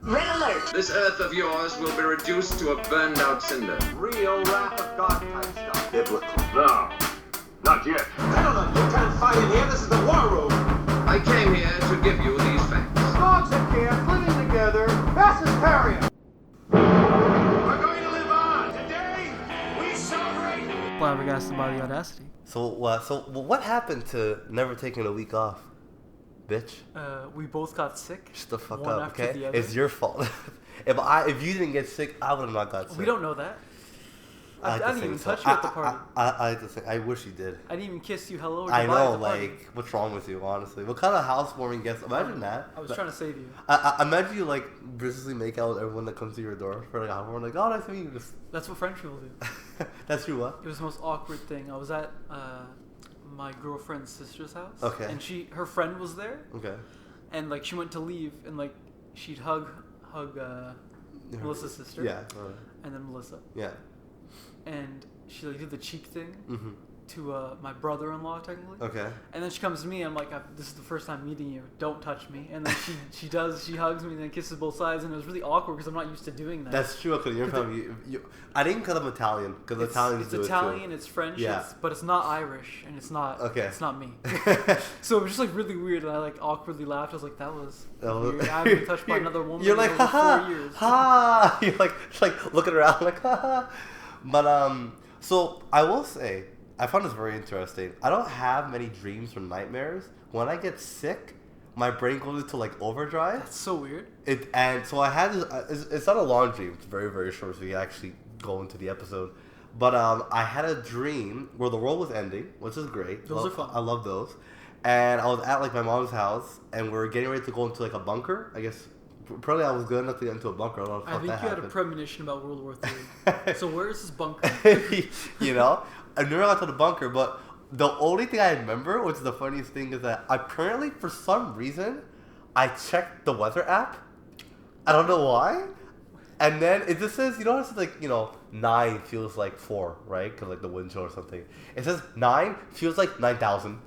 Red alert! This Earth of yours will be reduced to a burned-out cinder. Real wrath of God type stuff. Biblical. No, not yet. Gentlemen, you can't fight in here. This is the war room. I came here to give you these facts. Dogs in camp, living together. Fastest carrier. We're going to live on. Today, we celebrate. Flabbergasted by the Audacity. So what happened to never taking a week off, bitch? We both got sick. Shut the fuck one up, after okay? the other. It's your fault. If you didn't get sick, I would have not got sick. We don't know that. I didn't even touch you at the party. I like to think. I wish you did. I didn't even kiss you hello or I goodbye know, at the party. like, what's wrong with you, honestly? What kind of housewarming guests? Imagine that. I was trying to save you. I imagine you, like, viciously make out with everyone that comes to your door for, like, a housewarming. Like, oh, nice to meet you. Just... That's what French people do. That's true, what? It was the most awkward thing. I was at my girlfriend's sister's house. Okay. And her friend was there. Okay. And, like, she went to leave, and, like, she'd hug Melissa's sister. Yeah. And then Melissa. Yeah. And she, like, did the cheek thing. Mm-hmm. To my brother-in-law, technically. Okay. And then she comes to me, I'm like, this is the first time meeting you, don't touch me. And then she hugs me and then kisses both sides, and it was really awkward because I'm not used to doing that. That's true, because you're from, I think because I'm Italian, because Italians do it too. It's Italian, it's French, yeah. but it's not Irish, and it's not me. So it was just, like, really weird, and I, like, awkwardly laughed. I was like, that was weird. I haven't been touched by another woman you're like, in over 4 years. Ha! You're like looking around like, ha! But, so I will say, I found this very interesting. I don't have many dreams or nightmares. When I get sick, my brain goes into, like, overdrive. That's so weird. And so I had this, it's not a long dream. It's very, very short, so we actually go into the episode. But I had a dream where the world was ending, which is great. Those are fun. I love those. And I was at, like, my mom's house, and we were getting ready to go into, like, a bunker. I guess, probably I was good enough to get into a bunker. I don't know if I think you happened. had a premonition about World War III. So where is this bunker? You know? I never got to the bunker, but the only thing I remember, which is the funniest thing, is that apparently, for some reason, I checked the weather app. I don't know why. And then it just says, you know, it's like, 9 feels like 4, right? Because, like, the wind chill or something. It says 9 feels like 9,000.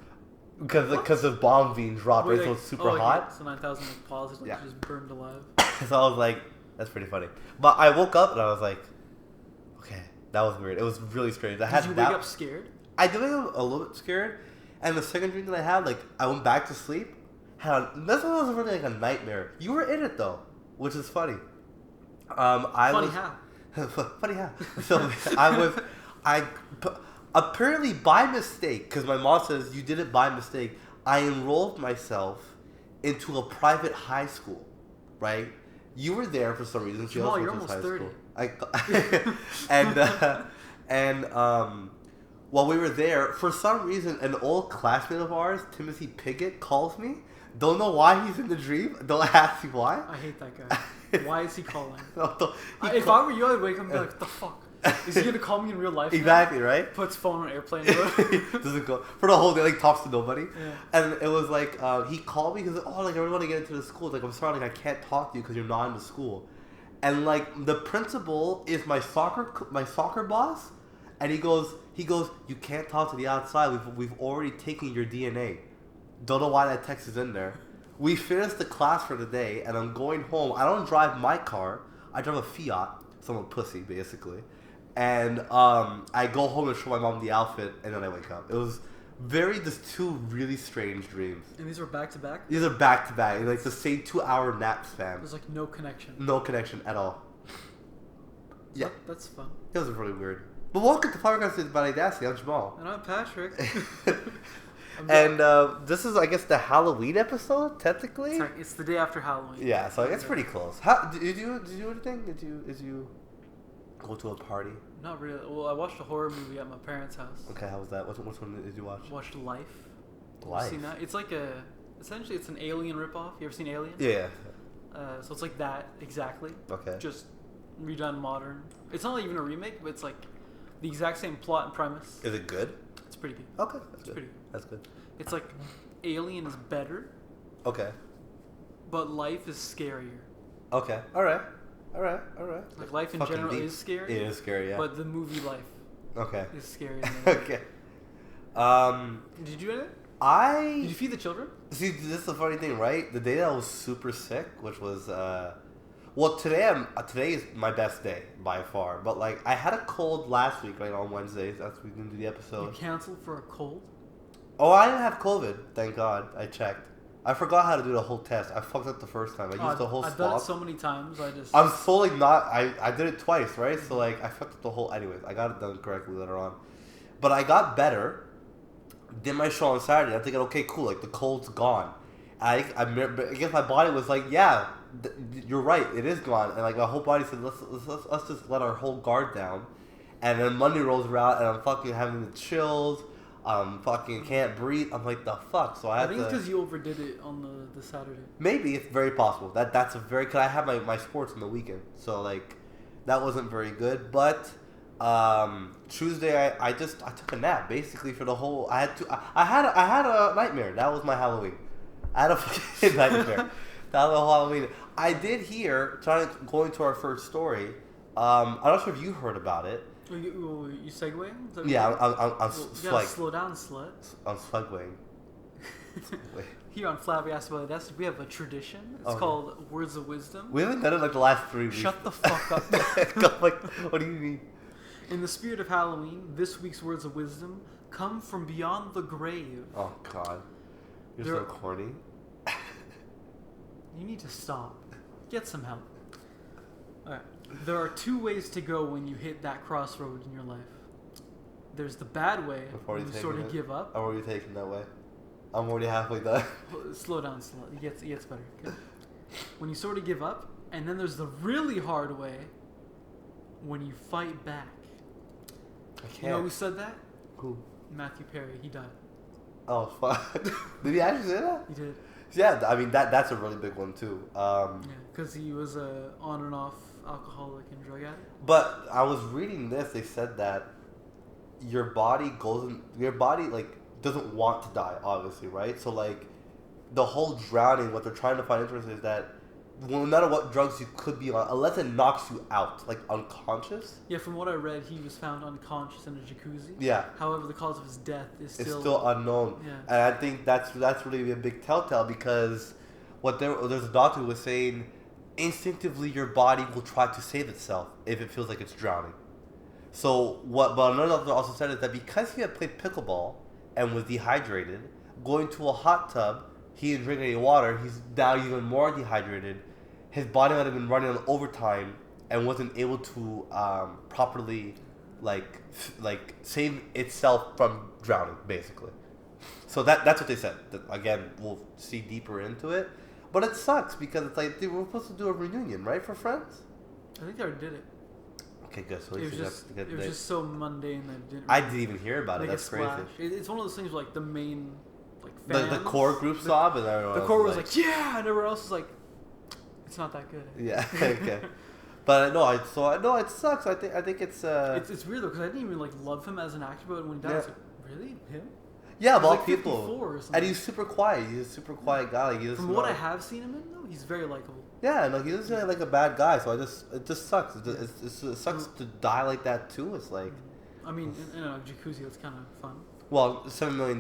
Because the bomb being dropped, right? So it's super hot. So 9,000 like paused, like just burned alive. So I was like, that's pretty funny. But I woke up and I was like, okay, that was weird. It was really strange. Did you wake up scared? I did wake up a little bit scared. And the second dream that I had, like, I went back to sleep. This one wasn't really like a nightmare. You were in it though, which is funny. Funny how? So apparently by mistake, because my mom says you did it by mistake, I enrolled myself into a private high school, right? You were there for some reason. Jamal, you're almost 30. And while we were there, for some reason, an old classmate of ours, Timothy Piggott, calls me. Don't know why he's in the dream. Don't ask me why. I hate that guy. Why is he calling? If I were you, I'd wake up and be like, what the fuck? Is he going to call me in real life? Exactly, now? Right? Puts phone on airplane mode. Doesn't go. For the whole day, like, talks to nobody. Yeah. And it was like, he called me because, I really want to get into the school. Like, I'm sorry, like, I can't talk to you because you're not in the school. And, like, the principal is my soccer boss. And he goes, you can't talk to the outside. We've already taken your DNA. Don't know why that text is in there. We finished the class for the day, and I'm going home. I don't drive my car. I drive a Fiat. So I'm a pussy, basically. And I go home and show my mom the outfit, and then I wake up. It was just two really strange dreams. And these were back to back? These are back to back. Like the same 2-hour nap span. There's like no connection. No connection at all. Yeah. That's fun. It was really weird. But welcome to Flabbergasted by Audacity. I'm Jamal. And I'm Patrick. And this is, I guess, the Halloween episode, technically. It's the day after Halloween. Yeah, so it's pretty close. Did you do anything? Did you go to a party? Not really. Well, I watched a horror movie at my parents' house. Okay, how was that? Which one did you watch? Watched Life. Life. Have you seen that? It's like essentially it's an Alien ripoff. You ever seen Alien? Yeah. So it's like that exactly. Okay. Just redone modern. It's not even a remake, but it's like the exact same plot and premise. Is it good? It's pretty good. Okay, that's good. Pretty good. That's good. It's like Alien is better. Okay. But Life is scarier. Okay. All right. Like Life in general is scary. It is scary, yeah. But the movie Life. Okay. Is scarier than Okay. Did you do it? Did you feed the children? See, this is the funny thing, right? The day that I was super sick, which was Well, today is my best day by far. But like, I had a cold last week, like on Wednesdays. That's we didn't do the episode. You canceled for a cold? Oh, I didn't have COVID. Thank God. I checked. I forgot how to do the whole test. I fucked up the first time. I used the whole I've swab. done it so many times. I'm so like not. I did it twice, right? So like I fucked up the whole. Anyways, I got it done correctly later on, but I got better. Did my show on Saturday. I'm thinking, okay, cool. Like the cold's gone. I guess my body was like, yeah, you're right. It is gone. And like my whole body said, let's just let our whole guard down. And then Monday rolls around, and I'm fucking having the chills. Fucking can't breathe. I'm like, the fuck. So I think it's because you overdid it on the Saturday. Maybe it's very possible. That's a very. Cause I have my sports on the weekend, so like, that wasn't very good. But Tuesday I took a nap basically for the whole. I had a nightmare. That was my Halloween. I had a fucking nightmare. That was a Halloween. I did hear going to our first story. I'm not sure if you heard about it. You segueing? Yeah, I'm you gotta slow down, slut. I'm segueing. Here on Flabbergasted by Audacity, we have a tradition. It's called Words of Wisdom. We haven't done it like the last 3 weeks. Shut the fuck up. Like, what do you mean? In the spirit of Halloween, this week's Words of Wisdom come from beyond the grave. Oh, God. You're so corny. You need to stop. Get some help. Alright. There are 2 ways to go when you hit that crossroad in your life. There's the bad way, when you sort of give up. I'm already taking that way. I'm already halfway done. Slow down, it gets better. Okay? When you sort of give up, and then there's the really hard way, when you fight back. I can't. You know who said that? Who? Matthew Perry. He died. Oh, fuck. Did he actually say that? He did. Yeah, I mean, that's a really big one, too. Yeah, because he was a on and off alcoholic and drug addict. But I was reading this. They said that your body like doesn't want to die, obviously, right? So like the whole drowning, what they're trying to find interesting is that no matter what drugs you could be on, unless it knocks you out, like unconscious. Yeah, from what I read, he was found unconscious in a jacuzzi. Yeah. However, the cause of his death is still unknown. Yeah. And I think that's really a big telltale because there's a doctor who was saying instinctively your body will try to save itself if it feels like it's drowning. So but another doctor also said is that because he had played pickleball and was dehydrated, going to a hot tub, he didn't drink any water, he's now even more dehydrated. His body might have been running on overtime and wasn't able to properly like save itself from drowning, basically. So that's what they said. Again, we'll see deeper into it. But it sucks because it's like, dude, we're supposed to do a reunion, right, for Friends? I think they already did it. Okay, good. So it was just so mundane that it didn't. I didn't even hear about it. That's crazy. It's one of those things where, like the main, like fans, the core group sob, and everyone. The core was like, yeah, and everyone else was like, it's not that good. Yeah. Okay. But no, it sucks. I think it's. It's weird though because I didn't even like love him as an actor, but when he died, I was like, really him? Yeah, of all like people. And he's super quiet. He's a super quiet guy. Like, from what I have seen him in, though, he's very likable. Yeah, no, he doesn't seem like a bad guy. So it just sucks. It sucks to die like that too. It's like. I mean, in a jacuzzi, it's kind of fun. Well, $7 million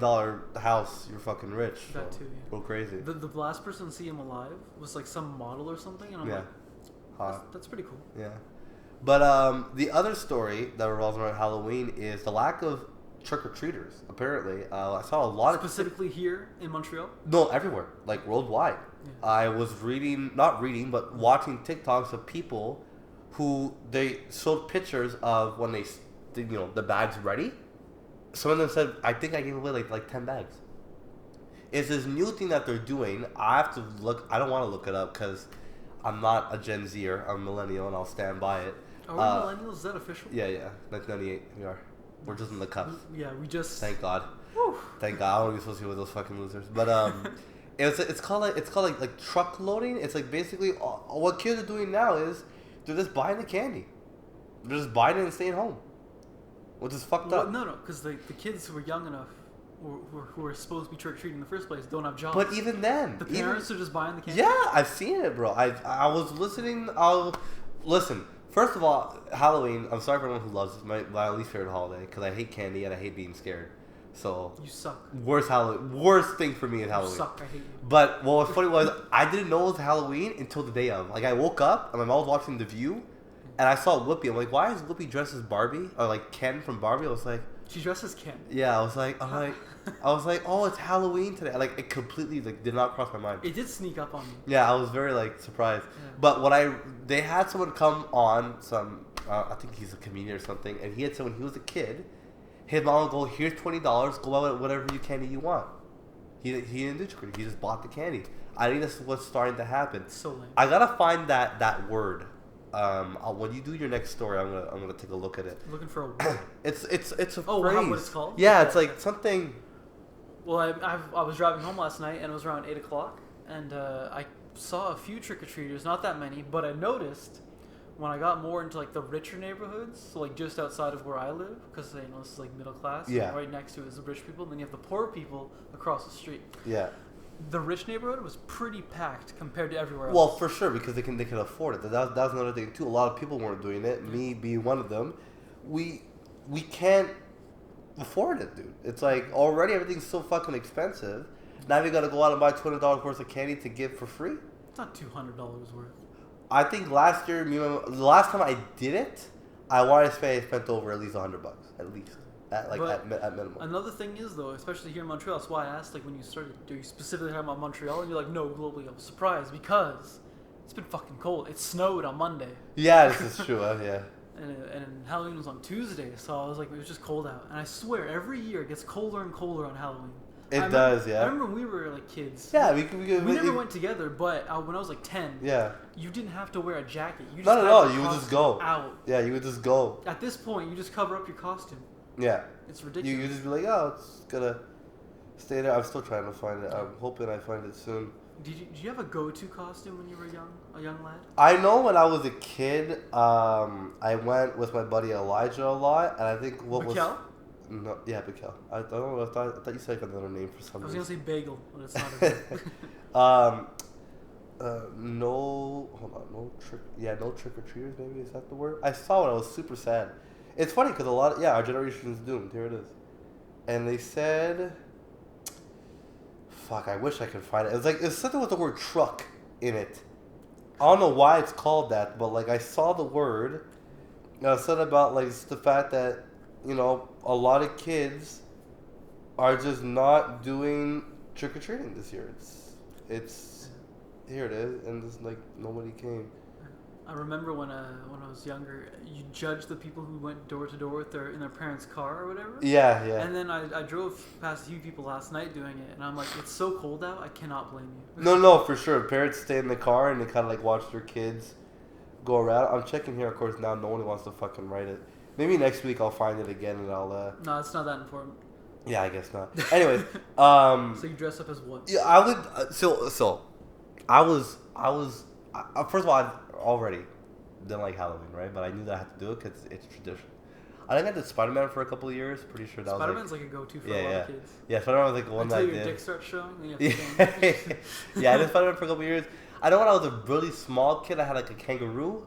house, you're fucking rich. That too, yeah. Go crazy. The last person to see him alive was like some model or something, and I'm like, that's pretty cool. Yeah. But the other story that revolves around Halloween is the lack of trick-or-treaters, apparently. I saw a lot specifically here in Montreal? No, everywhere, like worldwide. Yeah. I was watching TikToks of people who they showed pictures of when they, the bags ready. Some of them said, I think I gave away like 10 bags. It's this new thing that they're doing. I have to look. I don't want to look it up because I'm not a Gen Zer. I'm a millennial and I'll stand by it. Are we millennials? Is that official? Yeah. 1998. We are. We're just in the cups. Yeah, we just. Thank God. Whew. Thank God. I don't want to be associated with those fucking losers. But it's called like truck loading. It's like basically what kids are doing now is they're just buying the candy. They're just buying it and staying home, which is fucked up. No, because the kids who are young enough, who are supposed to be trick or treating in the first place, don't have jobs. But even then, the parents are just buying the candy. Yeah, I've seen it, bro. I was listening. Listen. First of all, Halloween, I'm sorry for anyone who loves it. It's my least favorite holiday because I hate candy and I hate being scared. So You suck. Worst thing for me is Halloween. You suck. I hate you. But what was funny was I didn't know it was Halloween until the day of. Like I woke up and my mom was watching The View, and I saw Whoopi. I'm like, why is Whoopi dressed as Barbie or like Ken from Barbie? I was like, She dresses Ken. yeah. I was like, oh, it's Halloween today. Like it completely like did not cross my mind. It did sneak up on me. Yeah, I was very like surprised. Yeah. But they had someone come on I think he's a comedian or something, and he had someone. He was a kid. His mom would go, here's $20. Go out with whatever candy you want. He didn't do trick. He just bought the candy. I think this is what's starting to happen. So lame. I gotta find that word. When you do your next story, I'm gonna take a look at it. Looking for a word. It's a phrase. What it's called? Yeah, it's like something. Well, I was driving home last night, and it was around 8 o'clock, and I saw a few trick-or-treaters, not that many, but I noticed when I got more into like the richer neighborhoods, so like just outside of where I live, because this is like middle class, yeah. And right next to it is the rich people, and then you have the poor people across the street. Yeah. The rich neighborhood was pretty packed compared to everywhere else. Well, for sure, because they can afford it. That's another thing too. A lot of people weren't doing it. Me being one of them. We can't afford it, dude. It's like already everything's so fucking expensive. Now we gotta go out and buy $200 worth of candy to give for free. It's not $200 worth. I think last year, the last time I did it, I want to say I spent over at least $100, at least, at minimum. Another thing is though, especially here in Montreal, that's why I asked like when you started, do you specifically talking about Montreal? And you're like, no, globally. I was surprised because it's been fucking cold. It snowed on Monday. Yeah, this is true. Yeah. And Halloween was on Tuesday, so I was like, it was just cold out. And I swear, every year it gets colder and colder on Halloween. It does, yeah. I remember when we were like kids. Yeah, we never went together, but when I was like 10, yeah, you didn't have to wear a jacket. You just no, you would just go out. Yeah, you would just go. At this point, you just cover up your costume. Yeah, it's ridiculous. You just be like, oh, it's gonna stay there. I'm still trying to find it. I'm hoping I find it soon. Did you have a go-to costume when you were a young lad? I know when I was a kid, I went with my buddy Elijah a lot, and I think Mikkel? No, yeah, Mikkel. I don't know. I thought you said another name for some reason. I was gonna say bagel, but it's not. No, hold on, no trick or treaters. Maybe is that the word? I saw it. I was super sad. It's funny because our generation is doomed. Here it is, and they said, "Fuck, I wish I could find it." It's something with the word truck in it. I don't know why it's called that, but like I saw the word. It said about like the fact that, you know, a lot of kids are just not doing trick or treating this year. It's here it is, and it's like nobody came. I remember when I was younger, you judged the people who went door to door in their parents' car or whatever. Yeah, yeah. And then I drove past a few people last night doing it, and I'm like, it's so cold out, I cannot blame you. No, for sure. Parents stay in the car and they kind of like watch their kids go around. I'm checking here, of course. Now no one wants to fucking write it. Maybe next week I'll find it again and I'll. No, it's not that important. Yeah, I guess not. Anyways, So you dress up as what? Yeah, I would. I was. First of all, I already didn't like Halloween, right? But I knew that I had to do it because it's tradition. I think I did Spider-Man for a couple of years. Pretty sure that Spider-Man's like a go-to for a lot of kids. Yeah, Spider-Man was like the one that I did. Until your dick starts showing, then you Yeah, have to yeah, I did Spider-Man for a couple of years. I know when I was a really small kid, I had like a kangaroo.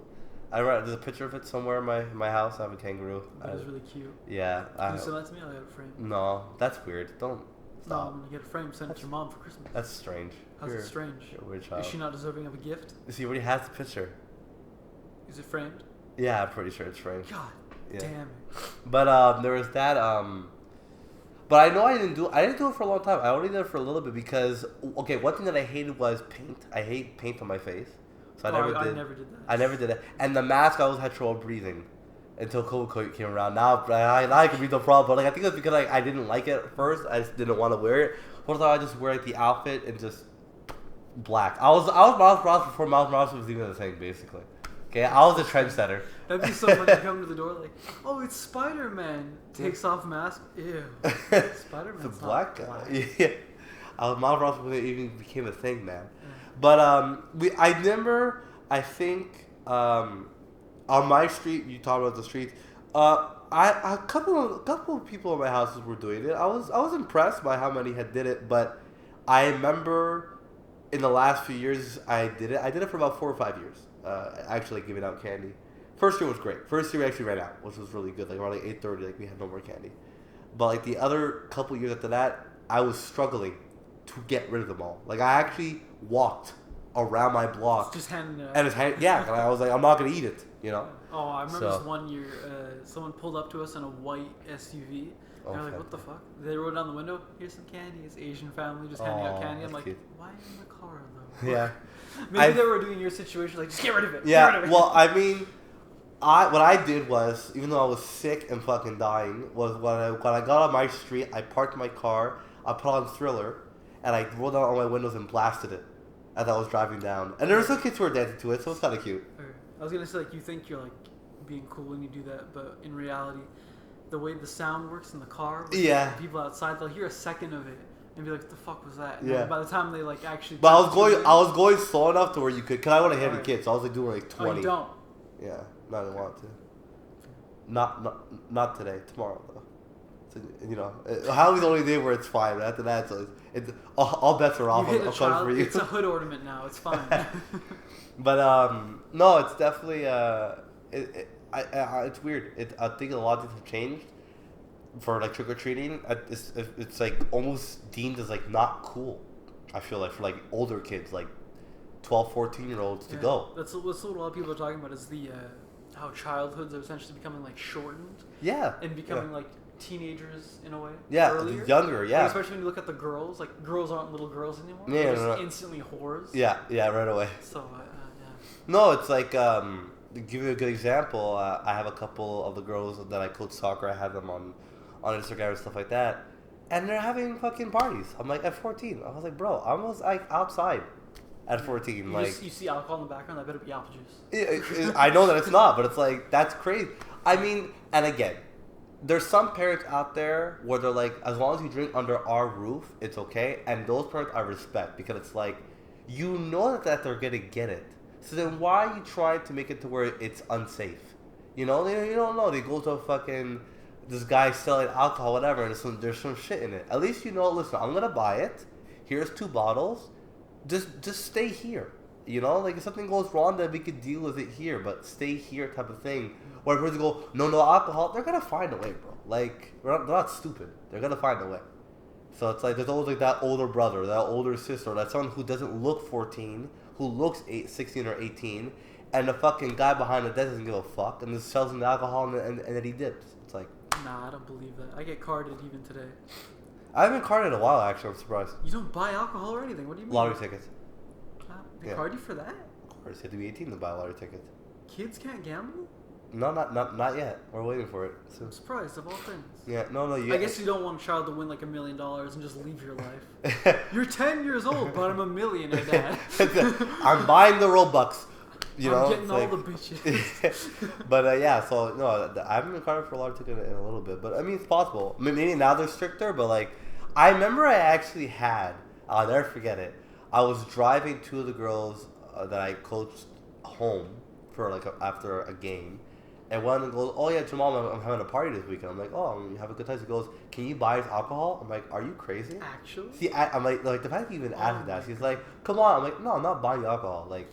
There's a picture of it somewhere in my house. I have a kangaroo. That was really cute. Yeah. Can you send that to me? I'll get it framed. No, that's weird. Don't. Stop. No, I'm gonna get it framed. Send it to your mom for Christmas. That's strange. How's it strange? You're a weird child. Is she not deserving of a gift? She already has the picture. Is it framed? Yeah, I'm pretty sure it's framed. God yeah. damn it. But there was that. But I know I didn't do it for a long time. I only did it for a little bit because one thing that I hated was paint. I hate paint on my face. So I never did that. I never did it. And the mask, I always had trouble breathing until COVID came around. Now I can breathe no problem. But like I think it's because I didn't like it at first. I just didn't want to wear it. Or I just wear like the outfit and just black. I was Miles Morales before Miles Morales was even a thing, basically. Okay, I was a trendsetter. That'd be so funny to come to the door like, oh, it's Spider-Man. Takes off mask. Ew. Spider-Man's the black guy. Black. Yeah. Miles Morales when it even became a thing, man. But I remember, I think on my street, you talked about the streets. A couple of people in my houses were doing it. I was impressed by how many had did it, but I remember in the last few years I did it. I did it for about 4 or 5 years. Actually giving out candy. First year was great. First year we actually ran out, which was really good. Like around 8:30, like we had no more candy. But like the other couple years after that, I was struggling to get rid of them all. Like I actually walked around my block. Just handing it out. And and I was like, I'm not gonna eat it, you know. Oh, I remember this one year, someone pulled up to us in a white SUV. And they're like, what the fuck? They rolled down the window, here's some candy. It's Asian family just handing out candy. I'm like, cute. why in the car though? Yeah. Maybe they were doing your situation, like, just get rid of it. Yeah, Get rid of it. well, I mean, what I did was, even though I was sick and fucking dying, was when I got on my street, I parked my car, I put on Thriller, and I rolled down all my windows and blasted it as I was driving down. And there were some kids who were dancing to it, so it's kind of cute. Okay. I was gonna say, like, you think you're like being cool when you do that, but in reality, the way the sound works in the car, with Yeah. the people outside, they'll hear a second of it and be like, what the fuck was that? And Yeah. then by the time they like actually. But I was going slow enough to where you could, cause I want to hit the Alright. kids, so I was like doing like 20. Oh, you don't. Yeah, no, I didn't want to. Not today. Tomorrow though. So, you know, Halloween's the only day where it's fine. But after that, so it's all bets are off. You hit I'm a coming child. for you. It's a hood ornament now. It's fine. But no, it's definitely it's weird. I think a lot of things have changed for like trick or treating. It's like almost deemed as like not cool. I feel like for like older kids, like 12, 14-year-olds to go. That's what a lot of people are talking about is the how childhoods are essentially becoming like shortened. Yeah. And becoming like teenagers in a way. Yeah, earlier. younger. Yeah. Like, especially when you look at the girls, like girls aren't little girls anymore. Yeah, They're no. just instantly whores. Yeah, right away. So yeah. No, it's like to give you a good example. I have a couple of the girls that I coach soccer. I have them on Instagram and stuff like that, and they're having fucking parties. I'm like at 14. I was like, bro, I was like outside at 14. You like you see alcohol in the background. That better be apple juice. I know that it's not, but it's like that's crazy. I mean, and again, there's some parents out there where they're like, as long as you drink under our roof, it's okay. And those parents I respect because it's like, you know that they're gonna get it. So then why are you trying to make it to where it's unsafe? You know, you don't know. They go to a fucking, this guy selling alcohol, whatever, and there's some shit in it. At least you know, listen, I'm gonna buy it. Here's 2 bottles. Just stay here. You know, like if something goes wrong, then we could deal with it here. But stay here, type of thing. Or if person go, no alcohol, they're gonna find a way, bro. Like they're not stupid. They're gonna find a way. So it's like there's always like that older brother, that older sister, that someone who doesn't look 14, who looks 16 or 18, and the fucking guy behind the desk doesn't give a fuck and just sells him the alcohol and then he dips. It's like, Nah, I don't believe that. I get carded even today. I haven't been carded in a while actually. I'm surprised. You don't buy alcohol or anything. What do you mean? Lottery tickets. They Yeah. card you for that? Of course, you have to be 18 to buy a lottery ticket. Kids can't gamble? No, not yet. We're waiting for it. So, I'm surprised of all things. yeah, no. I guess you don't want a child to win like $1 million and just leave your life. You're 10 years old, but I'm a millionaire, Dad. I'm buying the Robux. You know, I'm getting it's all like- the bitches. But yeah, so no, I haven't been carded for a lottery ticket in a little bit, but I mean it's possible. Maybe now they're stricter, but like I remember I actually had. I'll never forget it. I was driving 2 of the girls that I coached home for like after a game. And one of them goes, oh yeah, Jamal, I'm having a party this weekend. I'm like, oh, you have a good time. He goes, can you buy us alcohol? I'm like, are you crazy? Actually? See, I'm like the fact that you even asked me that, she's like, come on. I'm like, no, I'm not buying you alcohol. Like,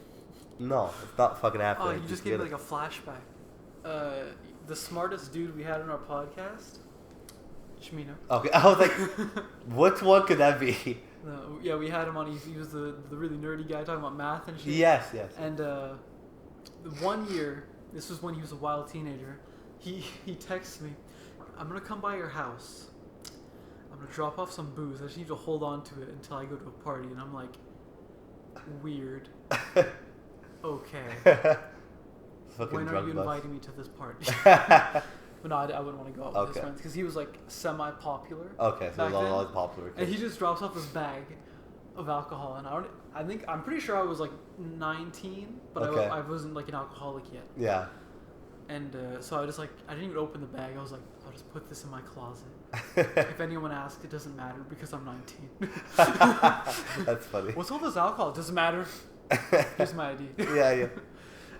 no, it's not fucking happening. Oh, you just gave me like a flashback. The smartest dude we had on our podcast, Shmino. Okay, I was like, which one could that be? No, yeah, we had him on. He was the really nerdy guy talking about math and shit. Yes. And the 1 year, this was when he was a wild teenager, he texts me, I'm going to come by your house. I'm going to drop off some booze. I just need to hold on to it until I go to a party. And I'm like, weird. Okay. Fucking When are drug you bus. inviting me to this party? But no, I wouldn't want to go out with his Okay. friends because he was like semi-popular. Okay, so back it's all then. popular. And he just drops off this bag of alcohol, and I'm pretty sure I was like 19, but Okay. I wasn't like an alcoholic yet. Yeah. And so I didn't even open the bag. I was like, I'll just put this in my closet. If anyone asks, it doesn't matter because I'm 19. That's funny. What's all this alcohol? It doesn't matter. Here's my ID. Yeah.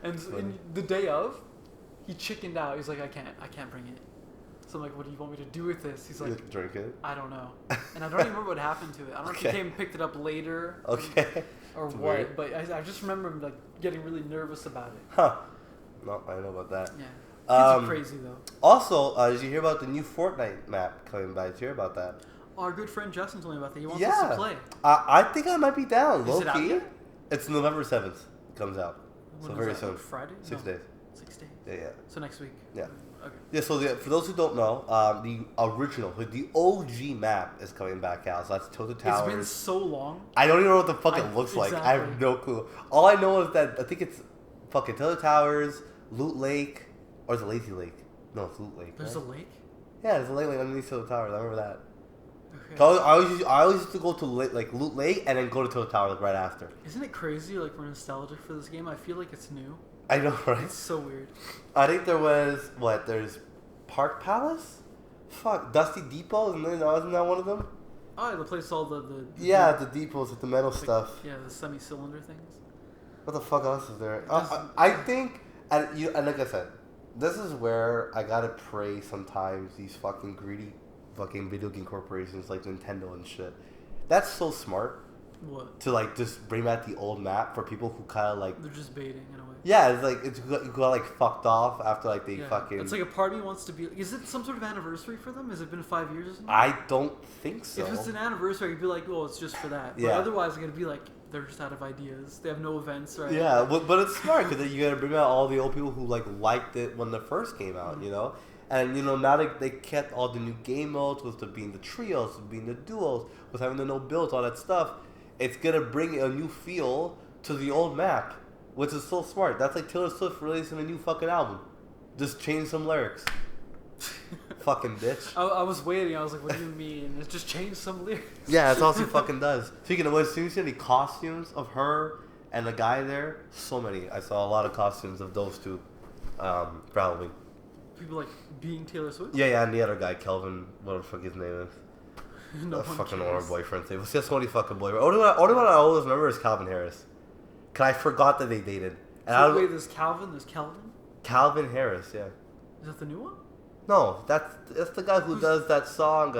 And in the day of, he chickened out. He's like, I can't bring it. So I'm like, what do you want me to do with this? He's like, Drink it. I don't know. And I don't even remember what happened to it. I don't know if he Okay. came and picked it up later. Okay. Or It's what. weird. But I just remember him like getting really nervous about it. Huh. No, I don't know about that. Yeah. are crazy though. Also, did you hear about the new Fortnite map coming by? Did you hear about that? Our good friend Justin told me about that. He wants us to play. I think I might be down. Is it out Low-key. yet? It's November 7th. It comes out. When So is very that? soon. Like Friday? 6 No. days. 6 days. Yeah. So next week. Yeah. Okay. Yeah, so for those who don't know, the original, the OG map is coming back out. So that's Tilted Towers. It's been so long. I don't even know what the fuck it looks like. I have Exactly. no clue. All I know is that I think it's fucking Tilted Towers, Loot Lake, or is it Lazy Lake? No, it's Loot Lake. There's right? a lake. Yeah, there's a lake underneath Tilted Towers. I remember that. Okay. So I always used to go to like Loot Lake and then go to Tilted Tower like right after. Isn't it crazy? Like we're nostalgic for this game. I feel like it's new. I know, right? It's so weird. I think there was there's Park Palace, fuck Dusty Depot, isn't that one of them? Oh, the place all the The depots with the metal like, stuff. Yeah, the semi-cylinder things. What the fuck else is there? doesn't- I think, and like I said, this is where I gotta pray sometimes these fucking greedy fucking video game corporations like Nintendo and shit. That's so smart What? to like just bring back the old map for people who kind of like. They're just baiting in a way. Yeah, it's like you got like fucked off after like they Yeah. fucking. It's like a part of me wants to be. Is it some sort of anniversary for them? Has it been 5 years or something? I don't think so. If it's an anniversary, I'd be like, oh, it's just for that. But Yeah. otherwise, I'm gonna be like, they're just out of ideas. They have no events, right? Yeah, but it's smart because you gotta bring out all the old people who like liked it when it first came out, you know. And you know now they kept all the new game modes with the being the trios, with being the duos, with having the no builds, all that stuff. It's gonna bring a new feel to the old map, which is so smart. That's like Taylor Swift releasing a new fucking album. Just change some lyrics. Fucking bitch. I was waiting. I was like, what do you mean? It just changed some lyrics. Yeah, that's all she fucking does. Speaking of which, see any costumes of her and the guy there? So many. I saw a lot of costumes of those two for Halloween. People like being Taylor Swift. Yeah, and the other guy, Kelvin, whatever the fuck his name is. No The one fucking cares. or boyfriend thing. What's just only fucking boyfriend? Only one I always remember is Calvin Harris. Cause I forgot that they dated. And So wait, there's Calvin. There's Kelvin. Calvin Harris, yeah. Is that the new one? No, that's the guy who does that song.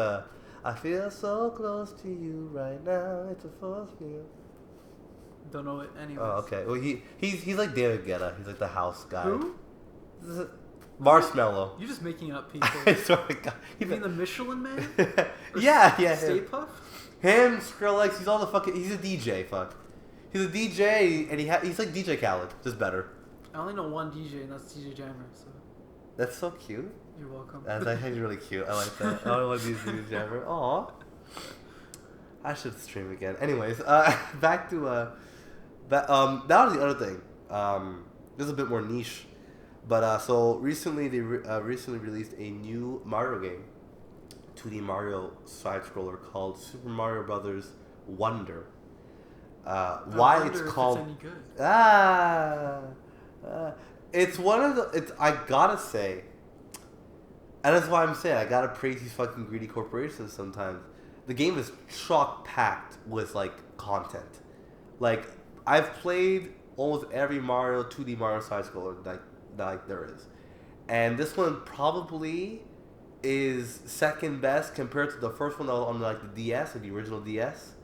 I feel so close to you right now. It's a force field. Don't know it. Anyways. Oh, okay. Well, he's like David Guetta. He's like the house guy. Who? Marshmallow. You're just making up people. I swear to God. You mean the Michelin Man? Or yeah. Stay Him. Puft? Him, Skrillex. He's all the fucking. He's a DJ. Fuck. He's a DJ, and he's like DJ Khaled, just better. I only know one DJ, and that's DJ Jammer. So That's so cute. you're welcome. That's actually really cute. I like that. I don't want to be DJ Jammer. Aw. I should stream again. Anyways, back to that was the other thing. This is a bit more niche, but so recently they recently released a new Mario game, 2D Mario side scroller called Super Mario Brothers Wonder. Why wonder it's if called It's any good. it's one of the it's I gotta say, and that's why I'm saying I gotta praise these fucking greedy corporations sometimes. The game is chock packed with like content. Like I've played almost every Mario 2D Mario side scroller like there is, and this one probably is second best compared to the first one that was on like the DS or the original DS.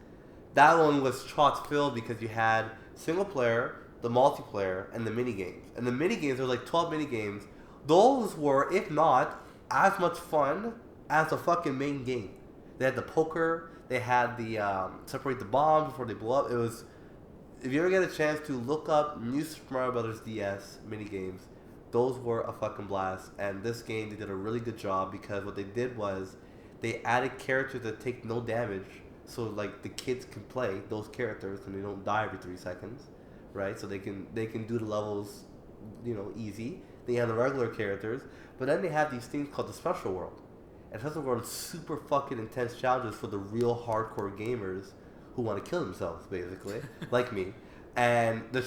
That one was chock filled because you had single player, the multiplayer, and the mini games. And the mini games, there were like 12 mini games. Those were, if not, as much fun as the fucking main game. They had the poker. They had the separate the bombs before they blow up. It was. If you ever get a chance to look up New Super Mario Brothers DS mini games, those were a fucking blast. And this game, they did a really good job because what they did was they added characters that take no damage. So like the kids can play those characters and they don't die every 3 seconds, right? So they can do the levels, easy. They have the regular characters, but then they have these things called the Special World. And Special World is super fucking intense challenges for the real hardcore gamers who want to kill themselves, basically, like me. And the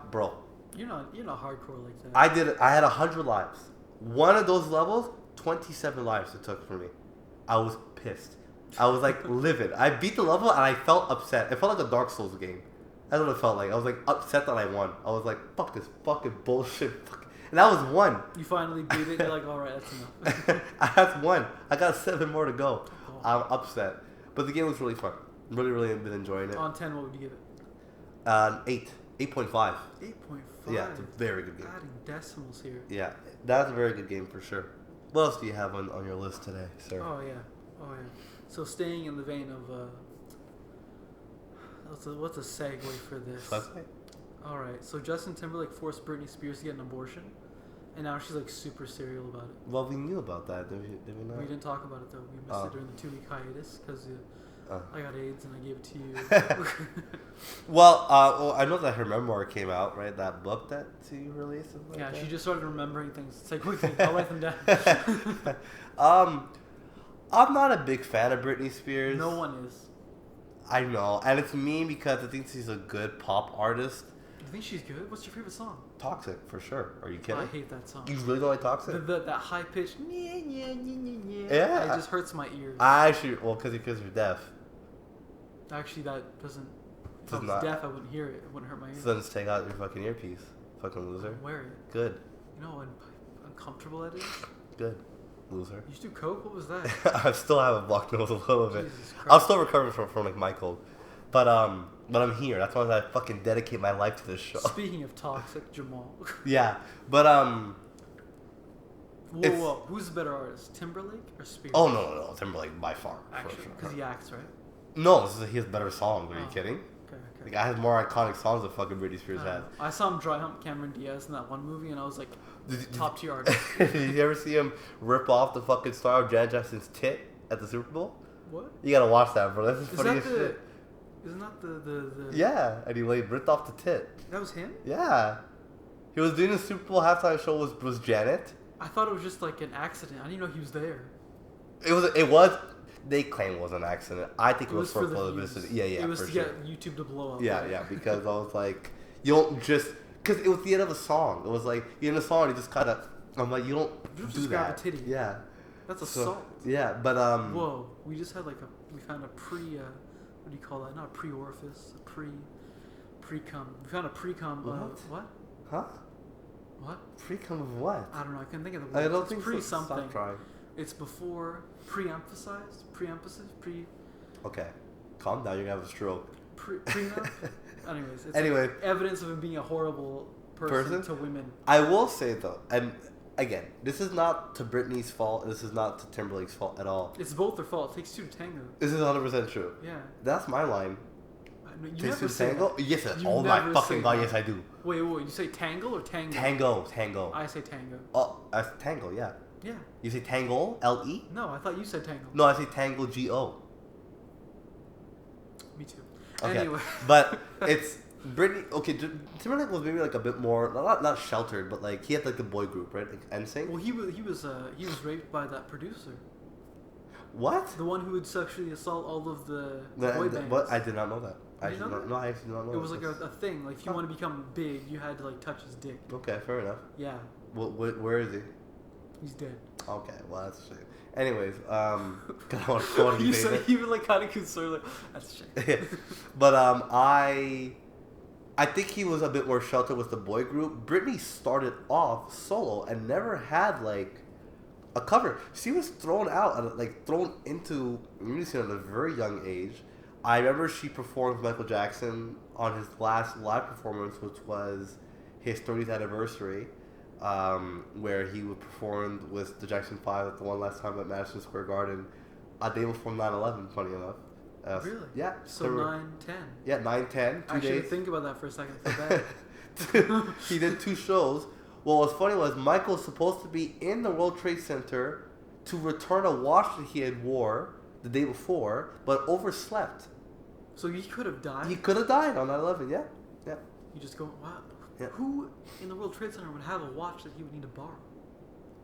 bro, You're not hardcore like that. I had 100 lives. One of those levels, 27 lives it took for me. I was pissed. I was like livid. I beat the level and I felt upset. It felt like a Dark Souls game. That's what it felt like. I was like upset that I won. I was like, fuck this fucking bullshit. And that was one. You finally beat it. You're like, all right, that's enough. That's one. I got 7 more to go. Oh. I'm upset. But the game was really fun. Really, really been enjoying it. On 10, what would you give it? 8. 8.5. 8.5. Yeah, it's a very good game. Adding decimals here. Yeah, that's a very good game for sure. What else do you have on your list today, sir? Oh yeah. So staying in the vein of what's a segue for this? Flashlight? All right. So Justin Timberlake forced Britney Spears to get an abortion, and now she's like super serial about it. Well, we knew about that, did we not? We didn't talk about it though. We missed it during the 2-week hiatus because I got AIDS and I gave it to you. Well, I know that her memoir came out, right? That book that she released. Like Yeah, that? she just started remembering things. It's like, quickly, I'll write them down. I'm not a big fan of Britney Spears. No one is. I know, and it's mean because I think she's a good pop artist. You think she's good? What's your favorite song? Toxic, for sure. Are you kidding? I hate that song. You really don't like Toxic? That high pitched. Yeah. It just hurts my ears. I actually, well, because you're deaf. Actually, that doesn't. If I Does was not. deaf, I wouldn't hear it. It wouldn't hurt my ears. So then just take out your fucking earpiece. Fucking loser. Wear it. Good. You know how uncomfortable that is? Good. Loser. You used to do coke? What was that? I still have a blocked nose a little bit. Jesus Christ. I'm still recovering from like Michael. But I'm here. That's why I fucking dedicate my life to this show. Speaking of toxic, Jamal. Yeah. But it's- Whoa. Who's the better artist, Timberlake or Spears? Oh no, Timberlake by far. For Actually, sure. because he acts, right? No, he has better songs. Are you Oh. kidding? Okay. The guy has more iconic songs than fucking Britney Spears has. I saw him dry hump Cameron Diaz in that one movie, and I was like, Did top tier artist. Did you ever see him rip off the fucking star of Janet Jackson's tit at the Super Bowl? What? You gotta watch that, bro. That's Is funny that as shit. Isn't that the? Yeah, and he ripped off the tit. That was him? Yeah. He was doing the Super Bowl halftime show was Janet. I thought it was just like an accident. I didn't know he was there. It was they claim it was an accident. I think it was for the publicity. views. Yeah, It was for to sure. get YouTube to blow up. Yeah, because I was like, you don't just because it was the end of a song. It was like the end of the song. You just kind of. I'm like, you don't You do just grab that. a titty. Yeah. That's So, assault. yeah, but Whoa, we just had we found a what do you call that? Not a pre-orifice, a pre-cum. We found a pre-cum. What? Huh? What? Pre-cum of what? I don't know. I couldn't think of the word. I don't It's think pre so. something. Stop trying. It's before pre-emphasized, pre-emphasis, Okay, calm down. You're gonna have a stroke. prenup. Anyways, it's Anyway. like evidence of him being a horrible person to women. I will say though, and again, this is not to Britney's fault. This is not to Timberlake's fault at all. It's both their fault. It takes two to tango. This is 100% true. Yeah. That's my line. You Takes never two to say tango? that. Yes, You oh my never fucking say god, that. yes I do. Wait, you say tangle or tango? Tango. I say tango. Oh, that's tango, yeah. Yeah. You say tangle, L-E? No, I thought you said tango. No, I say tangle, G-O. Me too. Okay, Anyway. but it's Britney. Okay, Timberlake was maybe like a bit more not sheltered, but like he had like the boy group, right? Like NSYNC. Well, he was raped by that producer, What? the one who would sexually assault all of the boy bands. What? I did not know that. I You did know not. that? No, I actually did not know. It was that. like a thing. Like if you want to become big, you had to like touch his dick. Okay, fair enough. Yeah, Where is he? he's dead. Okay, well that's a shame. Anyways, I want to be You said famous. he was like kind of concerned. Like that's a shame. But I think he was a bit more sheltered with the boy group. Britney started off solo and never had like a cover. She was thrown into music at a very young age. I remember she performed with Michael Jackson on his last live performance, which was his 30th anniversary, where he would perform with the Jackson 5 at the one last time at Madison Square Garden, a day before 9/11, funny enough. Really? Yeah. So 9/10. Yeah, 9/10. Actually, days. think about that for a second. I feel bad. He did 2 shows. Well, what's funny was Michael was supposed to be in the World Trade Center to return a watch that he had wore the day before, but overslept. So he could have died. He could have died on 9/11. Yeah. You just go, wow. Yeah. Who in the World Trade Center would have a watch that he would need to borrow?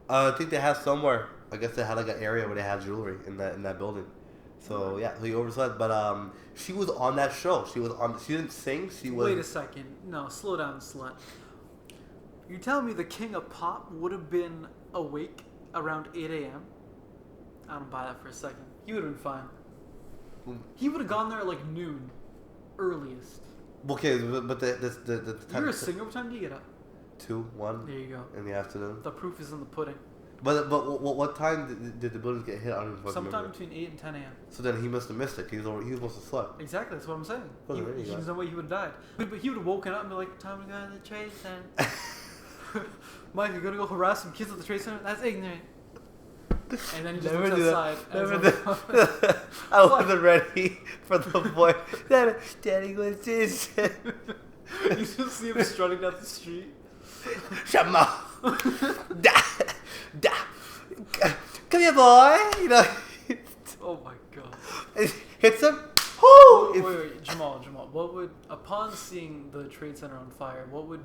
I think they have somewhere. I guess they had like an area where they had jewelry in that building. So yeah, he overslept. But she was on that show. She was on. She didn't sing. She was. Wait a second. No, slow down, slut. You telling me the king of pop would have been awake around 8 a.m.? I don't buy that for a second. He would have been fine. He would have gone there at like noon, earliest. Okay, but the time. You're a singer. What time do you get up? 2, 1 There you go. in the afternoon. The proof is in the pudding. But what time did the buildings get hit? I don't fucking Sometime remember. between 8 and 10 a.m. So then he must have missed it. He was supposed to sleep. Exactly, that's what I'm saying. Oh, there you go. There's no way he would have died. But he would have woken up and be like, time to go to the Trade Center. Mike, you're gonna go harass some kids at the Trade Center? That's ignorant. And then he just looks outside. I wasn't ready for the voice. Daddy was this. You just see him strutting down the street. Shama. Come here, boy. You know. Oh my god. Hits him. Whoo! Wait, Jamal. What would, upon seeing the Trade Center on fire, what would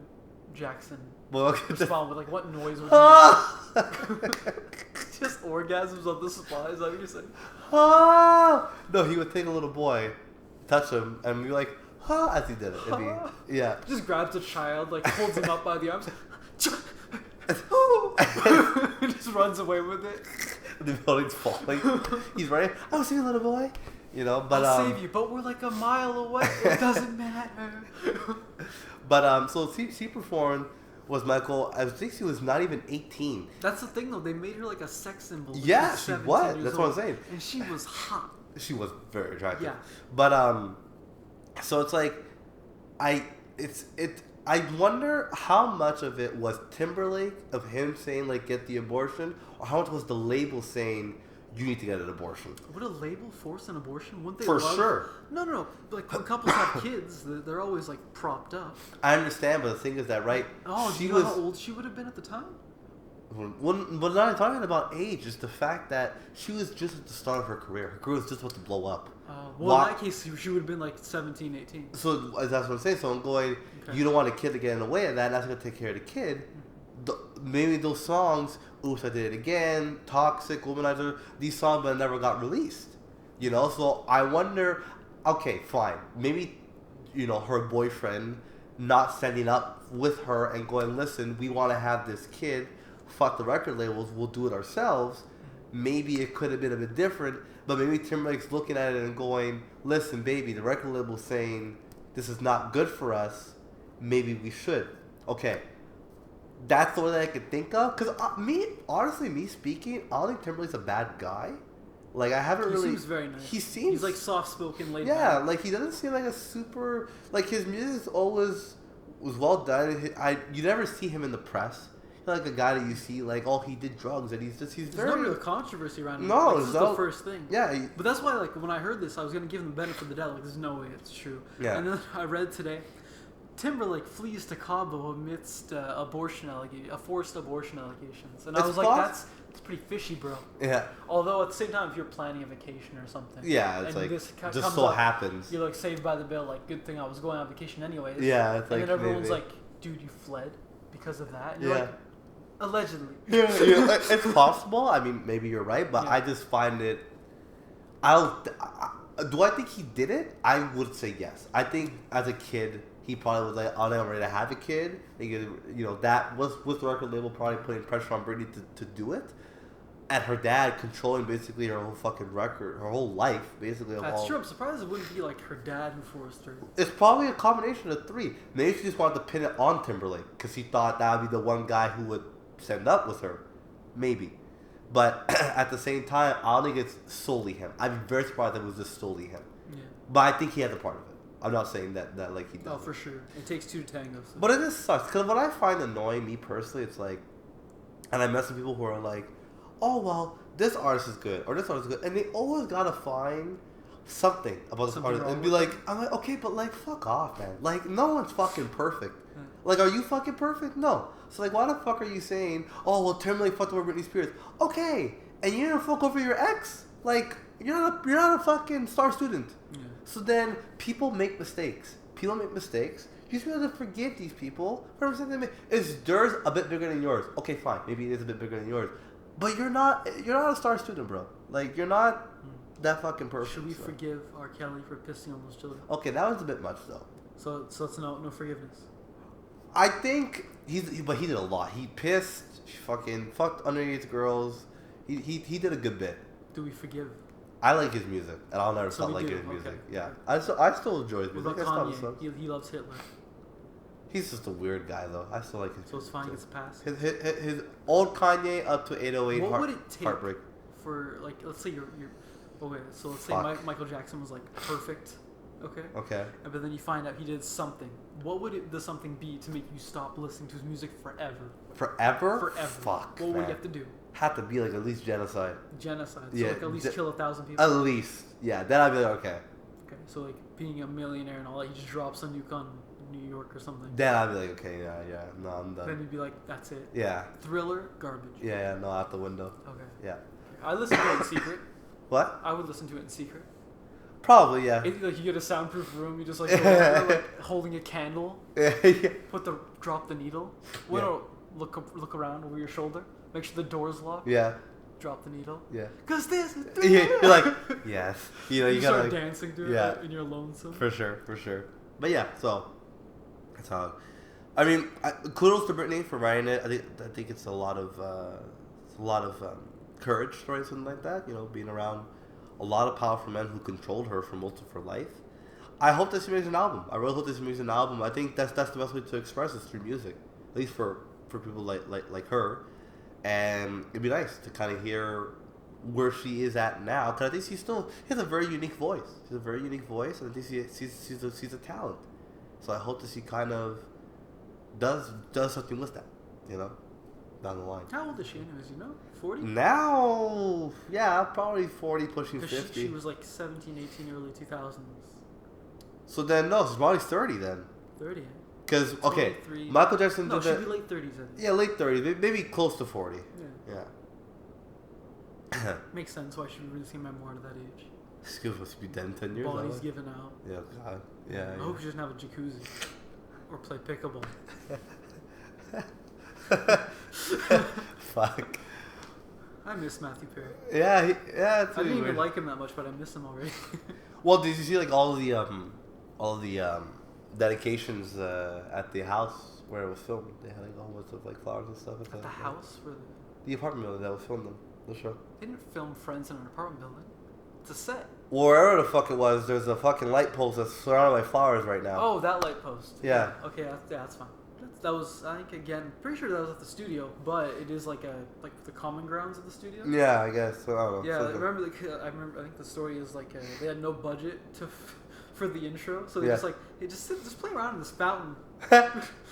Jackson respond with? Like, what noise would he make? Just orgasms on the spot, is that what you're saying? No, he would take a little boy, touch him, and be like, as he did it. It'd be, yeah. Just grabs a child, like, holds him up by the arms. Just runs away with it. The building's falling. He's ready. I'll see you, little boy. You know, but I'll save you, but we're like a mile away. It doesn't matter. But so she performed. Was Michael? I think she was not even 18. That's the thing, though. They made her like a sex symbol. Yeah, she was. That's what I'm saying. And she was hot. She was very attractive. Yeah. But so it's like, I wonder how much of it was Timberlake of him saying like get the abortion, or how much was the label saying you need to get an abortion. Would a label force an abortion? Wouldn't they? For sure. No. Like when couples have kids, they're always like propped up. I understand, but the thing is that, right? Oh, do you know how old she would have been at the time? Well, not talking about age. It's the fact that she was just at the start of her career. Her career was just about to blow up. In that case, she would have been like 17, 18. So that's what I'm saying. So I'm going, you don't want a kid to get in the way of that. That's going to take care of the kid. Maybe those songs, Oops, I Did It Again, Toxic, Womanizer, these songs that never got released. You know, so I wonder, okay, fine. Maybe, you know, her boyfriend not standing up with her and going, listen, we want to have this kid. Fuck the record labels, we'll do it ourselves. Maybe it could have been a bit different, but maybe Timberlake's looking at it and going, listen, baby, the record label's saying this is not good for us. Maybe we should. Okay. That's the one that I could think of. Because honestly, me speaking, I don't think Timberlake's a bad guy. Like, I haven't really... He seems very nice. He's like soft-spoken, laid back. Yeah, back. like he doesn't seem like a super... Like, his music always was well done. You never see him in the press. He's like a guy that you see, like, oh, he did drugs, and he's There's very... no real controversy around him. No, like, this is the first thing. Yeah. But that's why, like, when I heard this, I was going to give him the benefit of the doubt. Like, there's no way it's true. Yeah. And then I read today, Timberlake flees to Cabo amidst forced abortion allegations. And I was like, that's pretty fishy, bro. Yeah. Although at the same time, if you're planning a vacation or something. Yeah, it's and like, this just so happens. You're like, saved by the bell, like, good thing I was going on vacation anyways. Yeah, it's like, and then everyone's like, dude, you fled because of that? And you're like, allegedly. Yeah, it's possible. I mean, maybe you're right, but I just find it... Do I think he did it? I would say yes. I think as a kid... He probably was like, oh, I'm ready to have a kid. You know, that was with the record label probably putting pressure on Britney to do it. And her dad controlling basically her whole fucking record, her whole life, basically. That's true. I'm surprised it wouldn't be like her dad who forced her. It's probably a combination of three. Maybe she just wanted to pin it on Timberlake because she thought that would be the one guy who would stand up with her. Maybe. But at the same time, I don't think it's solely him. I'd be very surprised if it was just solely him. Yeah. But I think he had a part of it. I'm not saying that like he does. Oh, for sure. It takes two to tango. So. But it just sucks. Because what I find annoying, me personally, it's like... And I mess with people who are like, oh, well, this artist is good. Or this artist is good. And they always gotta find something about this artist. And be like, I'm like, okay, but like, fuck off, man. Like, no one's fucking perfect. Like, are you fucking perfect? No. So like, why the fuck are you saying, oh, well, Timberlake fucked over Britney Spears? Okay. And you didn't fuck over your ex? Like, you're not a fucking star student. Yeah. So then, people make mistakes. You just have to forgive these people for everything they make. Is theirs a bit bigger than yours? Okay, fine. Maybe it is a bit bigger than yours. But you're not a star student, bro. Like, you're not that fucking perfect. Should we forgive R. Kelly for pissing on those children? Okay, that was a bit much, though. So it's no forgiveness. I think but he did a lot. He pissed, fucked underage girls. He did a good bit. Do we forgive? I like his music, and I'll never stop liking his music. Okay. Yeah, I still enjoy his music. What about Kanye? He loves Hitler. He's just a weird guy, though. I still like him. So it's fine, gets a pass. His old Kanye up to 808 What would it take Heartbreak. for, like, let's say you're okay, so let's say Fuck. Michael Jackson was, like, perfect, okay? Okay. But then you find out he did something. What would the something be to make you stop listening to his music forever? Forever? Forever. Fuck, What would man. you have to do? Have to be, like, at least genocide. Genocide. So, Yeah, like, at least kill 1,000 people? At least. Yeah, then I'd be like, okay. Okay, so, like, being a millionaire and all that, he just drops a nuke on New York or something. Then I'd be like, okay, yeah. No, I'm done. Then you'd be like, that's it. Yeah. Thriller, garbage. Yeah, no, out the window. Okay. Yeah. I listen to it in secret. What? I would listen to it in secret. Probably, yeah. Like, you get a soundproof room, you just, like, go over, like, holding a candle, Yeah. drop the needle. Yeah. Look around over your shoulder. Make sure the door's locked. Yeah. Drop the needle. Yeah. Cause this is You're like, yes. You know, you start gotta, like, dancing to it yeah. in your lonesome. For sure. But yeah, so that's how. I mean, kudos to Britney for writing it. I think it's a lot of courage story, something like that. You know, being around a lot of powerful men who controlled her for most of her life. I hope that she makes an album. I really hope that she makes an album. I think that's the best way to express it through music, at least for people like her. And it'd be nice to kind of hear where she is at now, because I think she has a very unique voice. She has a very unique voice, and I think she's a talent. So I hope that she kind of does something with that, you know, down the line. How old is she anyways, you know? 40? Now, yeah, probably 40, pushing 50. Because she was like 17, 18, early 2000s. So then, no, she's probably 30 then. 30, eh? Because, okay, 23. Michael Jackson No, did she'd that. be late 30s, I think. Yeah, late 30s, maybe close to 40. Yeah. Yeah. Makes sense why she would release a memoir at that age. She's supposed to be dead in 10 years. Bodies huh? given out. Yeah, God. Yeah. I hope she doesn't have a jacuzzi. Or play pickleball. Fuck. I miss Matthew Perry. Yeah, it's I really didn't even weird. like him that much, but I miss him already. Well, did you see like all of the dedications at the house where it was filmed? They had like a whole bunch of like flowers and stuff. At the house? For The apartment building that was filmed the show. They didn't film Friends in an apartment building. It's a set. Wherever the fuck it was, there's a fucking light post that's surrounded by flowers right now. Oh, that light post. Yeah. Okay, that's fine. That was, I think, again, pretty sure that was at the studio, but it is like the common grounds of the studio. Yeah, I guess. I don't know. Yeah, Something. I think the story is like they had no budget for the intro, so they Yeah. just play around in this fountain.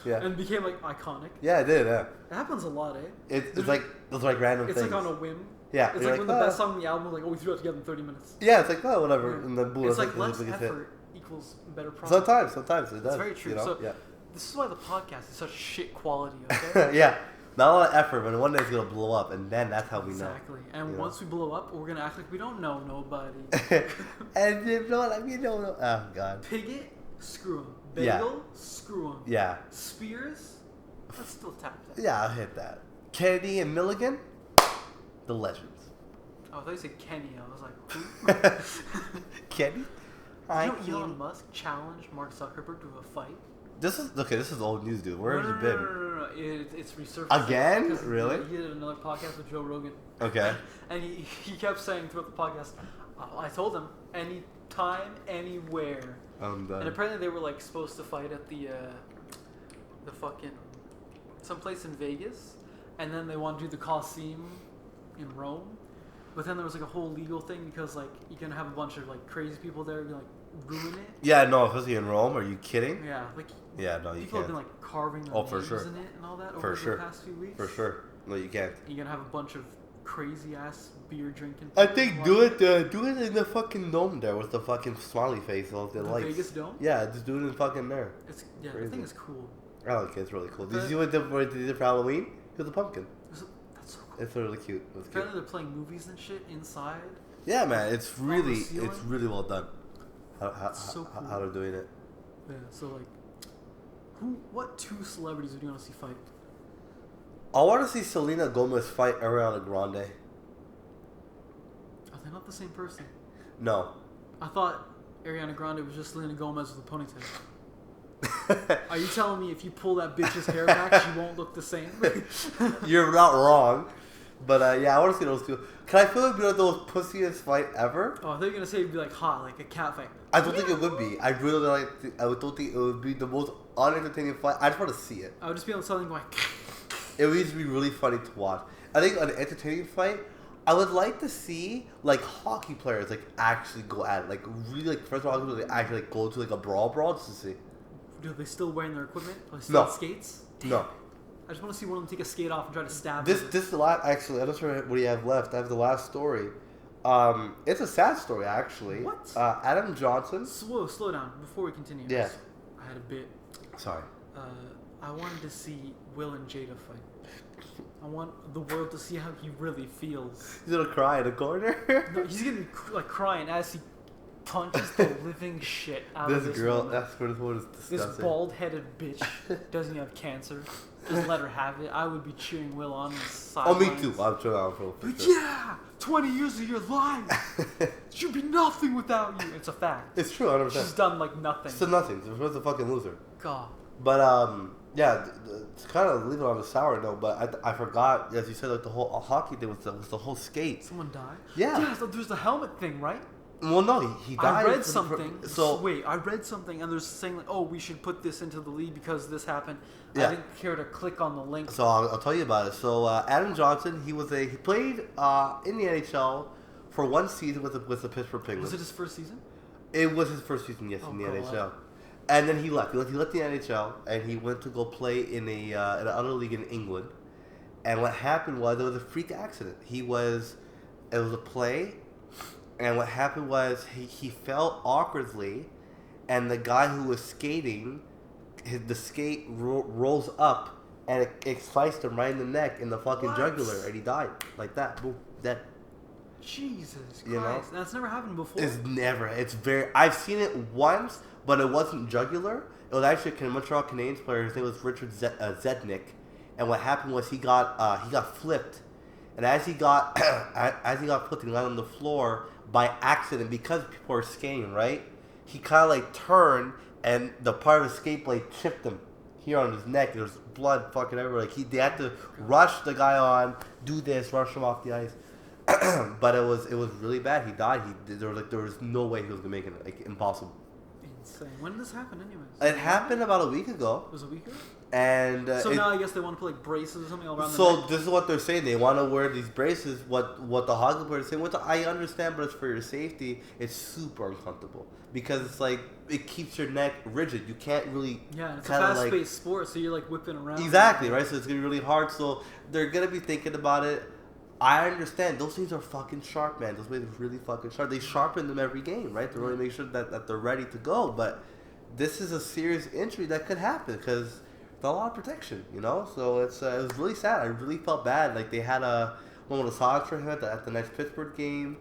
Yeah. And became like iconic. Yeah, it did. Yeah. It happens a lot, eh? It's like those like random It's things. like on a whim. Yeah. It's you're like when the "Oh." best song on the album was like, oh, we threw it together in 30 minutes. Yeah, it's like, oh, whatever. Yeah. And then boom, It's like a less big hit. effort equals better product. Sometimes it does. That's very true. You know? So yeah. this is why the podcast is such shit quality, okay? Yeah. Not a lot of effort, but one day it's gonna blow up, and then that's how we Exactly. And You know? once we blow up, we're gonna act like we don't know nobody. know. And you know what I mean? No. Oh God. Piggott, screw him. Yeah. Bagel, screw him. Yeah. Spears, let's still tap that. Yeah, I'll hit that. Kennedy and Milligan, the legends. Oh, I thought you said Kenny. I was like, who? Kenny? You know Elon Musk challenged Mark Zuckerberg to a fight? This is old news, dude. Where has it been? No. It's resurfaced. Again? 'Cause Really? He did another podcast with Joe Rogan. Okay. And he kept saying throughout the podcast, I told him, anytime, anywhere. I'm done. And apparently they were like supposed to fight at the fucking someplace in Vegas, and then they wanted to do the Coliseum in Rome, but then there was like a whole legal thing because like you're gonna have a bunch of like crazy people there and like ruin it. Yeah, no, especially in Rome. Are you kidding? Yeah, like Yeah, no, you people have can't. been like carving their Oh, for names sure. in it and all that For over sure. the past few weeks. For sure. No, you can't. You're gonna have a bunch of crazy ass beer drinking. I people think watching do it in the fucking dome there with the fucking smiley face and all the the lights. Vegas Dome. Yeah, just do it in fucking there. It's the Crazy. thing is cool. I like it. It's really cool. Did you But- see what they did for Halloween? It was a pumpkin. That's so cool. It's really cute. It was cute. Apparently they're playing movies and shit inside. Yeah, man. It's really ceiling? it's really well done. So cool. How they're doing it. Yeah, so like, what two celebrities would you want to see fight? I want to see Selena Gomez fight Ariana Grande. Are they not the same person? No. I thought Ariana Grande was just Selena Gomez with a ponytail. Are you telling me if you pull that bitch's hair back, she won't look the same? You're not wrong. But yeah, I want to see those two. Can I feel it be like the most pussiest fight ever? Oh, they're gonna say it'd be like hot, like a cat fight. I don't think it would be. I really like. I don't think it would be the most unentertaining fight. I just want to see it. I would just be on something going. It would just be really funny to watch. I think an entertaining fight, I would like to see like hockey players like actually go at it. Like really like first of all, they actually like go to like a brawl just to see. Do they still wearing their equipment? Are they still No. on skates? No. I just want to see one of them take a skate off and try to stab This him. is the last. Actually, I'm not sure what do you have left. I have the last story. It's a sad story actually. What? Adam Johnson. Slow down before we continue. Yeah. I had a bit. Sorry. I wanted to see Will and Jada fight. I want the world to see how he really feels. He's gonna cry in the corner. No, he's gonna be like crying as he punches the living shit out of This this girl, woman. that's what is disgusting. This bald-headed bitch doesn't have cancer. Just let her have it. I would be cheering Will on the Oh, sidelines. me too. I'm sure I'm for But sure. yeah, 20 years of your life should be nothing without you. It's a fact. It's true, 100%. She's done like nothing. It's nothing. She's a fucking loser. God. But yeah, it's kind of leave it on a sour note. But I forgot, as you said, like the whole hockey thing was the whole skate. Someone died? Yeah. Yeah, so there's the helmet thing, right? Well, no, he died. I read for something. So Wait, I read something and there's saying like, oh, we should put this into the league because this happened. Yeah. I didn't care to click on the link. So I'll tell you about it. So Adam Johnson, he played in the NHL for one season with the Pittsburgh Penguins. Was it his first season? It was his first season, yes, Oh, in the cool. NHL. And then he left. He left the NHL and he went to go play in in another league in England. And what happened was there was a freak accident. It was a play, and what happened was he fell awkwardly, and the guy who was skating, the skate rolls up, and it sliced him right in the neck, in the fucking What? jugular, and he died like that. Boom, dead. Jesus Christ. You know? That's never happened before. It's very. I've seen it once, but it wasn't jugular. It was actually a Montreal Canadiens player. His name was Richard Zednik, and what happened was he got flipped, and as he got flipped, he landed on the floor by accident because people were skating. Right, he kind of like turned, and the part of his skate blade chipped him here on his neck. There was blood fucking everywhere. Like they had to rush the guy on, do this, rush him off the ice. But it was really bad. He died. There was no way he was gonna make it. Like impossible. Insane. When did this happen, anyways? It happened about a week ago. It was a week ago? And so now I guess they want to put like braces or something all around the so neck. this is what they're saying. They want to wear these braces. What the hockey players are saying, which I understand, but it's for your safety. It's super uncomfortable because it's like it keeps your neck rigid. You can't really Yeah, it's a kinda, fast-paced sport, so you're like whipping around. Exactly, right? So it's gonna be really hard. So they're gonna be thinking about it. I understand. Those things are fucking sharp, man. Those blades are really fucking sharp. They sharpen them every game, right? To really make sure that they're ready to go. But this is a serious injury that could happen because not a lot of protection, you know? So it was really sad. I really felt bad. Like they had one of the socks for him at the next Pittsburgh game.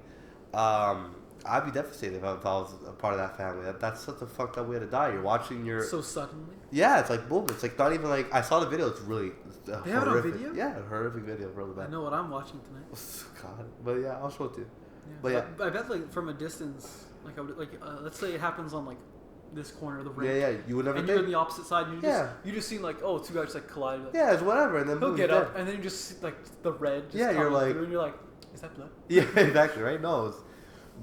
I'd be devastated if I was a part of that family. That's such a fucked up way to die. You're watching your... So suddenly? Yeah, it's like boom. It's like not even like... I saw the video. It's really They have it on video? Yeah, a horrific video. Really bad. I know what I'm watching tonight. God. But yeah, I'll show it to you. Yeah. But yeah. I bet like from a distance, like I would let's say it happens on like this corner of the ring. Yeah, you would never And think. you're on the opposite side. And Yeah. you just see like, oh, two guys like collide. Like, Yeah, it's whatever. And then he'll boom, get he's up, dead. and then you just see like the red. Just Yeah, you're coming like- through, and you're like, is that blood? Yeah, exactly, right? No,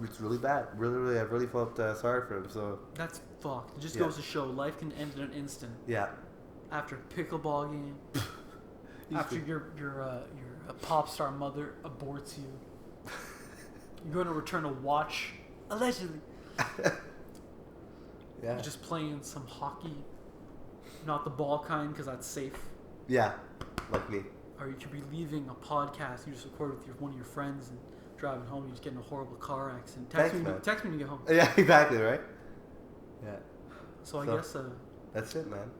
it's really bad. Really, I really felt sorry for him. So, That's fucked. It just Yeah. goes to show life can end in an instant. yeah. After a pickleball game, after your pop star mother aborts you, you're going to return a watch, allegedly. Yeah. You're just playing some hockey, not the ball kind because that's safe. Yeah, like me. Or you could be leaving a podcast you just recorded with one of your friends and driving home. You just get in a horrible car accident. Text me when you get home. Yeah, exactly, right? Yeah. So I So- guess That's it, man.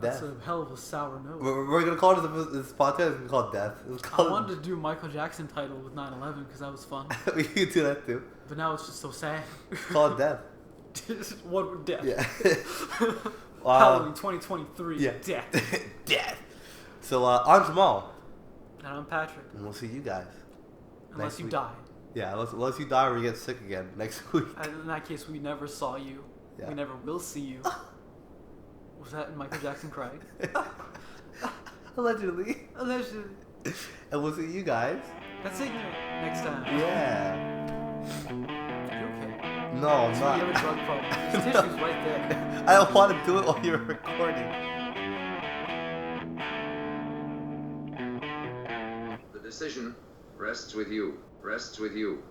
that's Death. a hell of a sour note. We're going to call this podcast, it's called Death. It's I called... wanted to do Michael Jackson title with 9/11 because that was fun, we can do that too. but now it's just so sad. Call it Death. What would death? Yeah. Halloween 2023. Yeah. Death. Death. So, I'm Jamal. And I'm Patrick. And we'll see you guys. Unless next you week. die. Yeah, unless you die or you get sick again next week. And in that case, we never saw you. Yeah. We never will see you. Was that Michael Jackson crying? Allegedly. Allegedly. And we'll see you guys. That's it. Next time. Yeah. You okay? No, I'm That's why you have a not. drug problem. There's tissues right there. I don't want to do it while you're recording. The decision rests with you. Rests with you.